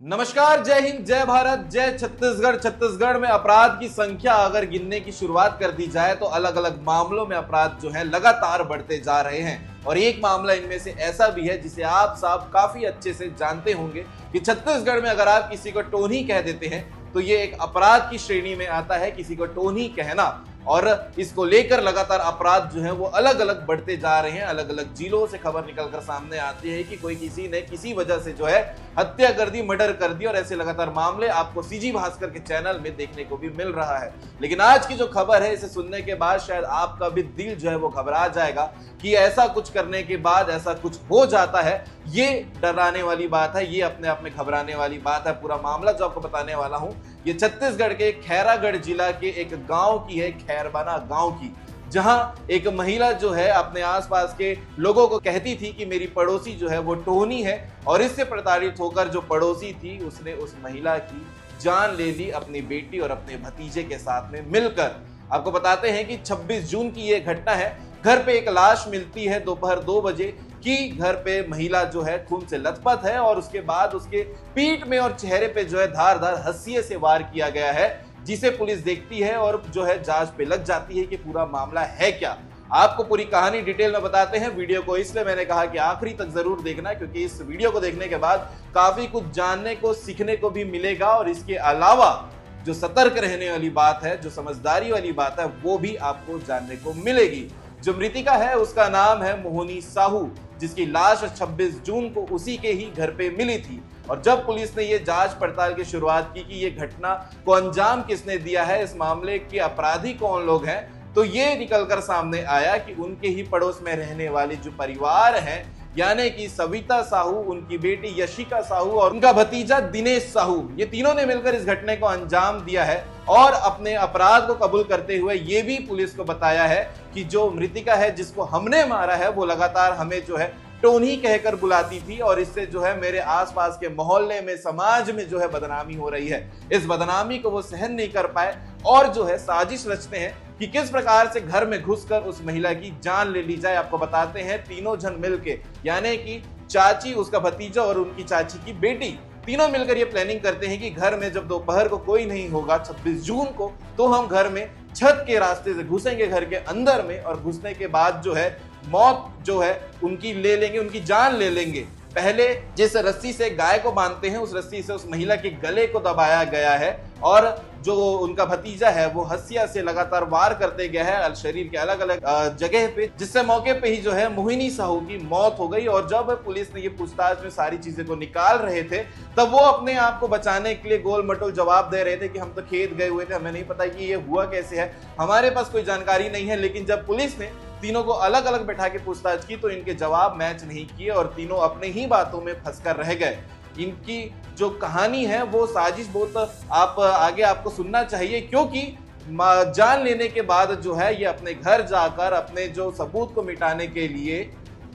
नमस्कार, जय हिंद, जय भारत, जय छत्तीसगढ़। छत्तीसगढ़ में अपराध की संख्या अगर गिनने की शुरुआत कर दी जाए तो अलग अलग मामलों में अपराध जो है लगातार बढ़ते जा रहे हैं। और एक मामला इनमें से ऐसा भी है जिसे आप सब काफी अच्छे से जानते होंगे कि छत्तीसगढ़ में अगर आप किसी को टोनी कह देते हैं तो ये एक अपराध की श्रेणी में आता है, किसी को टोनी कहना। और इसको लेकर लगातार अपराध जो है वो अलग अलग बढ़ते जा रहे हैं। अलग अलग जिलों से खबर निकलकर सामने आती है कि कोई किसी ने किसी वजह से जो है हत्या कर दी, मर्डर कर दी, और ऐसे लगातार मामले आपको सीजी भास्कर के चैनल में देखने को भी मिल रहा है। लेकिन आज की जो खबर है, इसे सुनने के बाद शायद आपका भी दिल जो है वो घबरा जाएगा कि ऐसा कुछ करने के बाद ऐसा कुछ हो जाता है। ये डराने वाली बात है, ये अपने आप में घबराने वाली बात है। पूरा मामला जो आपको बताने वाला हूं ये छत्तीसगढ़ के खैरागढ़ जिला के एक गांव की है, खैरबना गांव की, जहां एक महिला जो है अपने आसपास के लोगों को कहती थी कि मेरी पड़ोसी जो है वो टोनी है, और इससे प्रताड़ित होकर जो पड़ोसी थी उसने उस महिला की जान ले ली अपनी बेटी और अपने भतीजे के साथ में मिलकर। आपको बताते हैं कि 26 जून की यह घटना है। घर पे एक लाश मिलती है दोपहर 2 बजे कि घर पे महिला जो है खून से लथपथ है, और उसके बाद उसके पीठ में और चेहरे पे जो है धारदार हंसिये से वार किया गया है, जिसे पुलिस देखती है और जो है जांच पे लग जाती है कि पूरा मामला है क्या। आपको पूरी कहानी डिटेल में बताते हैं। वीडियो को इसलिए मैंने कहा कि आखिरी तक जरूर देखना, क्योंकि इस वीडियो को देखने के बाद काफी कुछ जानने को, सीखने को भी मिलेगा, और इसके अलावा जो सतर्क रहने वाली बात है, जो समझदारी वाली बात है, वो भी आपको जानने को मिलेगी। जो मृतिका है उसका नाम है मोहिनी साहू, जिसकी लाश 26 जून को उसी के ही घर पे मिली थी। और जब पुलिस ने ये जांच पड़ताल की शुरुआत की कि ये घटना को अंजाम किसने दिया है, इस मामले के अपराधी कौन लोग हैं, तो ये निकलकर सामने आया कि उनके ही पड़ोस में रहने वाले जो परिवार हैं, यानी कि सविता साहू, उनकी बेटी यशिका साहू और उनका भतीजा दिनेश साहू, ये तीनों ने मिलकर इस घटने को अंजाम दिया है। और अपने अपराध को कबूल करते हुए ये भी पुलिस को बताया है कि जो मृतिका है, जिसको हमने मारा है, वो लगातार हमें जो है टोनी कहकर बुलाती थी, और इससे जो है मेरे आसपास के मोहल्ले में, समाज में जो है बदनामी हो रही है। इस बदनामी को वो सहन नहीं कर पाए और जो है साजिश रचते हैं कि किस प्रकार से घर में घुसकर उस महिला की जान ले ली जाए। आपको बताते हैं तीनों जन मिलके, यानी कि चाची, उसका भतीजा और उनकी चाची की बेटी, तीनों मिलकर ये प्लानिंग करते हैं कि घर में जब दोपहर को कोई नहीं होगा 26 जून को, तो हम घर में छत के रास्ते से घुसेंगे घर के अंदर में, और घुसने के बाद जो है मौत जो है उनकी ले लेंगे, उनकी जान ले लेंगे। पहले जिस रस्सी से गाय को बांधते हैं, उस रस्सी से उस महिला के गले को दबाया गया है, और जो उनका भतीजा है वो हंसिया से लगातार वार करते गया है शरीर के अलग अलग जगह पे, जिससे मौके पे ही जो है मोहिनी साहू की मौत हो गई। और जब पुलिस ने ये पूछताछ में सारी चीजें को निकाल रहे थे, तब वो अपने आप को बचाने के लिए गोल मटोल जवाब दे रहे थे कि हम तो खेत गए हुए थे, हमें नहीं पता कि ये हुआ कैसे है, हमारे पास कोई जानकारी नहीं है। लेकिन जब पुलिस ने तीनों को अलग अलग बैठा के पूछताछ की तो इनके जवाब मैच नहीं किए, और तीनों अपने ही बातों में फंसकर रह गए। इनकी जो कहानी है वो साजिश बहुत आप आगे आपको सुनना चाहिए, क्योंकि जान लेने के बाद जो है ये अपने घर जाकर अपने जो सबूत को मिटाने के लिए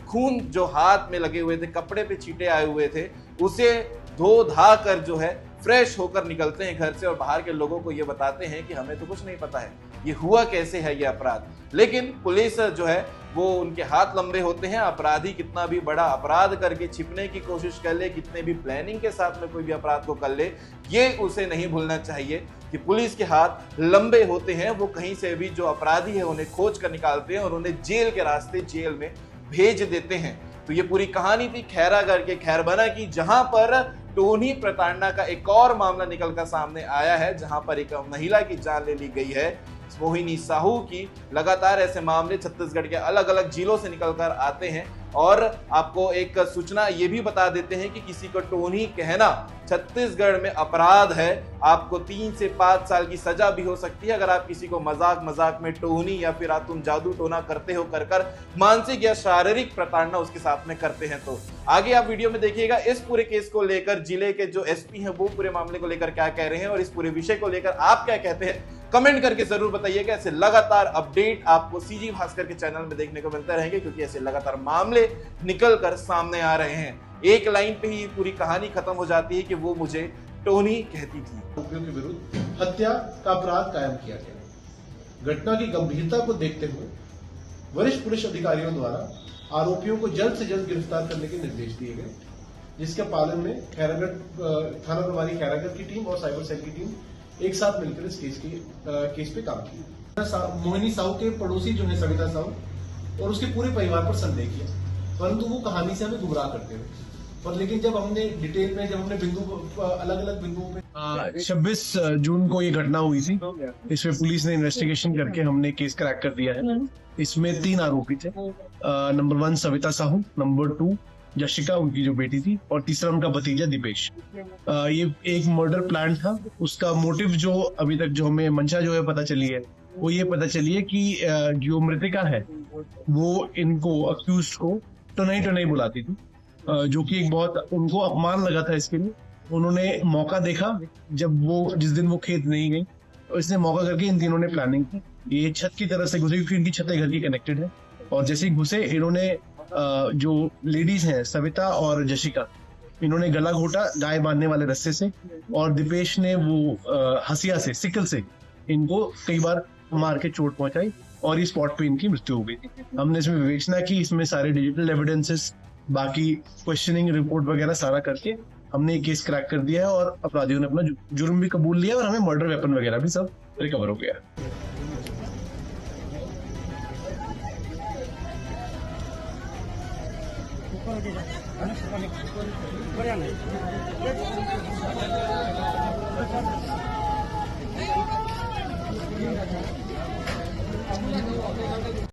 खून जो हाथ में लगे हुए थे, कपड़े पे छींटे आए हुए थे, उसे धो धा कर जो है फ्रेश होकर निकलते हैं घर से, और बाहर के लोगों को ये बताते हैं कि हमें तो कुछ नहीं पता है, ये हुआ कैसे है ये अपराध। लेकिन पुलिस जो है वो उनके हाथ लंबे होते हैं। अपराधी कितना भी बड़ा अपराध करके छिपने की कोशिश कर ले, कितने भी प्लानिंग के साथ में कोई भी अपराध को कर ले, ये उसे नहीं भूलना चाहिए कि पुलिस के हाथ लंबे होते हैं। वो कहीं से भी जो अपराधी है उन्हें खोज कर निकालते हैं और उन्हें जेल के रास्ते जेल में भेज देते हैं। तो ये पूरी कहानी थी खैरागढ़ के खैरबना की, जहां पर टोनी प्रताड़ना का एक और मामला निकलकर सामने आया है, जहां पर एक महिला की जान ले ली गई है, मोहिनी साहू की। लगातार ऐसे मामले छत्तीसगढ़ के अलग अलग जिलों से निकलकर आते हैं। और आपको एक सूचना ये भी बता देते हैं कि किसी को टोनी कहना छत्तीसगढ़ में अपराध है। आपको 3 से 5 साल की सजा भी हो सकती है अगर आप किसी को मजाक मजाक में टोनी या फिर तुम जादू टोना करते हो कर मानसिक या शारीरिक प्रताड़ना उसके साथ में करते हैं। तो आगे आप वीडियो में देखिएगा इस पूरे केस को लेकर जिले के जो एसपी हैं वो पूरे मामले को लेकर क्या कह रहे हैं, और इस पूरे विषय को लेकर आप क्या कहते हैं, कमेंट करके जरूर बताइएगा। ऐसे लगातार अपडेट आपको सीजी भास्कर के चैनल में देखने को मिलते रहेंगे, क्योंकि ऐसे लगातार मामले निकल कर सामने आ रहे हैं। एक लाइन पे ही पूरी कहानी खत्म हो जाती है कि वो मुझे टोनी कहती थी। आरोपियों के विरुद्ध हत्या का अपराध कायम किया गया। घटना की गंभीरता को देखते हुए वरिष्ठ पुलिस अधिकारियों द्वारा आरोपियों को जल्द से जल्द गिरफ्तार करने के निर्देश दिए गए। जिसके पालन में खैरागढ़ थाना प्रभारी खैरागढ़ की टीम और साइबर सेल की टीम एक साथ मिलकर इस केस पे काम किया। मोहिनी साहू के पड़ोसी जो है सविता साहू और उसके पूरे परिवार पर संदेह किया, परंतु वो कहानी से हमें गुमराह करते हुए, पर लेकिन जब हमने डिटेल में अलग अलग बिंदुओं पे 26 जून को ये घटना हुई थी। इसमें पुलिस ने इन्वेस्टिगेशन करके हमने केस क्रैक कर दिया है। इसमें 3 आरोपी थे। नंबर 1 सविता साहू, नंबर 2 जशिका उनकी जो बेटी थी, और तीसरा उनका भतीजा दीपेश। ये एक मर्डर प्लान था। उसका मोटिव जो अभी तक जो हमें मंशा जो है पता चली है, वो ये पता चली है कि जो मृतिका है वो इनको अक्यूज को टोनई बुलाती थी, जो कि एक बहुत उनको अपमान लगा था। इसके लिए उन्होंने मौका देखा, जब वो जिस दिन वो खेत नहीं गई तो इसने मौका करके इन तीनों ने प्लानिंग की। ये छत की तरफ से घुसे क्योंकि इनकी छतें घर की कनेक्टेड है, और जैसे ही घुसे इन्होंने जो लेडीज हैं सविता और जशिका, इन्होंने गला घोटा गाय बांधने वाले रस्से से, और दीपेश ने वो हसिया से सिकल से इनको कई बार मार के चोट पहुंचाई, और इस स्पॉट पे इनकी मृत्यु हो गई। हमने इसमें विवेचना की, इसमें सारे डिजिटल एविडेंसेस, बाकी क्वेश्चनिंग रिपोर्ट वगैरह सारा करके हमने ये केस क्रैक कर दिया है, और अपराधियों ने अपना जुर्म भी कबूल लिया, और हमें मर्डर वेपन वगैरह भी सब रिकवर हो गया।